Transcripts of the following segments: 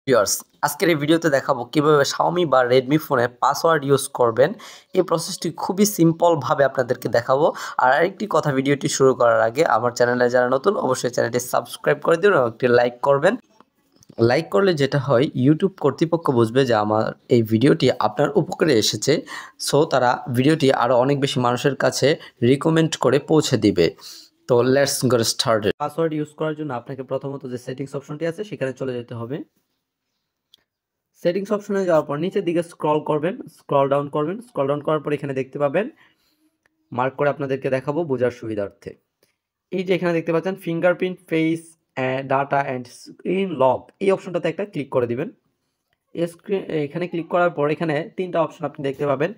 Viewers, আজকের এই ভিডিওতে দেখাবো কিভাবে Xiaomi বা Redmi ফোনে পাসওয়ার্ড ইউজ করবেন। এই প্রসেসটি খুবই সিম্পল ভাবে আপনাদেরকে দেখাবো। আর আরেকটি কথা, ভিডিওটি শুরু করার আগে আমার চ্যানেলে যারা নতুন অবশ্যই চ্যানেলটি সাবস্ক্রাইব করে দিন এবং একটি লাইক করবেন। লাইক করলে যেটা হয়, ইউটিউব কর্তৃপক্ষ বুঝবে যে আমার এই ভিডিওটি আপনার উপকারে এসেছে, সো তারা ভিডিওটি আরও অনেক বেশি মানুষের কাছে রিকমেন্ড করে পৌঁছে দিবে। তো let's get started. Password use করার জন্য আপনাকে প্রথমত যে সেটিংস অপশনটি আছে সেখানে চলে যেতে হবে। সেটিংস অপশনে যাওয়ার পর নিচের দিকে স্ক্রল করবেন, স্ক্রল ডাউন করবেন। স্ক্রল ডাউন করার পর এখানে দেখতে পাবেন, মার্ক করে আপনাদেরকে দেখাবো বোঝার সুবিধার্থে। এই যে এখানে দেখতে পাচ্ছেন fingerprint, face, data and screen lock, এই অপশনটাতে একটা ক্লিক করে দিবেন। এখানে ক্লিক করার পর এখানে তিনটা অপশন আপনি দেখতে পাবেন।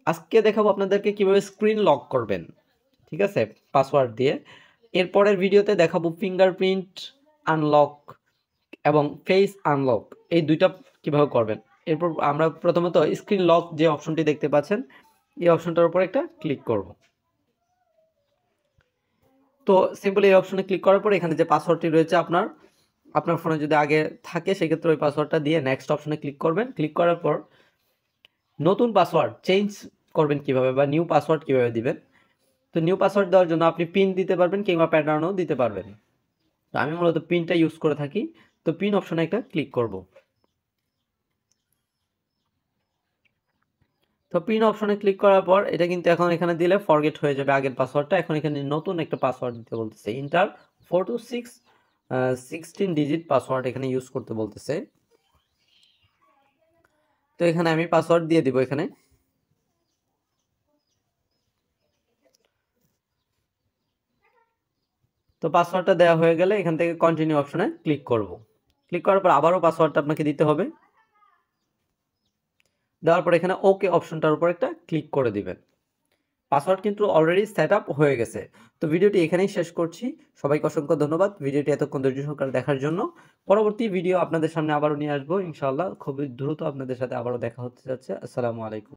আজকে দেখাবো আপনাদেরকে কিভাবে স্ক্রিন লক করবেন, ঠিক আছে, পাসওয়ার্ড দিয়ে। এরপরের ভিডিওতে দেখাবো ফিঙ্গারপ্রিন্ট আনলক এবং ফেস আনলক, এই দুইটা কিভাবে করবেন। এরপর আমরা প্রথমত স্ক্রিন লক যে অপশনটি দেখতে পাচ্ছেন, এই অপশনটার উপর একটা ক্লিক করব। তো সিম্পলি এই অপশনে ক্লিক করার পর এখানে যে পাসওয়ার্ডটি রয়েছে আপনার ফোনে যদি আগে থাকে সেক্ষেত্রে ওই পাসওয়ার্ডটা দিয়ে নেক্সট অপশনে ক্লিক করবেন। ক্লিক করার পর নতুন পাসওয়ার্ড চেঞ্জ করবেন কিভাবে বা নিউ পাসওয়ার্ড কিভাবে দিবেন। তো নিউ পাসওয়ার্ড দেওয়ার জন্য আপনি পিন দিতে পারবেন কিংবা প্যাটার্নও দিতে পারবেন। তো আমি মূলত পিনটা ইউজ করে থাকি। তো পিন অপশনে একটা ক্লিক করব। তো পিন অপশনে ক্লিক করার পর এটা কিন্তু এখন এখানে দিলে ফরগেট হয়ে যাবে আগের পাসওয়ার্ডটা। এখন এখানে নতুন একটা পাসওয়ার্ড দিতে বলতেছে, ইন্টার 4 to 6 16 ডিজিট পাসওয়ার্ড এখানে ইউজ করতে বলতেছে। তো এখানে আমি পাসওয়ার্ড দিয়ে দিব এখানে। তো পাসওয়ার্ডটা দেওয়া হয়ে গেলে এখান থেকে কন্টিনিউ অপশনে ক্লিক করব। ক্লিক করার পর আবারও পাসওয়ার্ডটা আপনাকে দিতে হবে। দেওয়ার পর এখানে ওকে অপশনটার উপর একটা ক্লিক করে দিবেন। পাসওয়ার্ড কিন্তু অলরেডি সেট আপ হয়ে গেছে। তো ভিডিওটি এখানেই শেষ করছি। সবাইকে অসংখ্য ধন্যবাদ ভিডিওটি এতক্ষণ ধৈর্য সহকারে দেখার জন্য। পরবর্তী ভিডিও আপনাদের সামনে আবারও নিয়ে আসবো ইনশাআল্লাহ। খুবই দ্রুত আপনাদের সাথে আবারও দেখা হতে যাচ্ছে। আসসালামু আলাইকুম।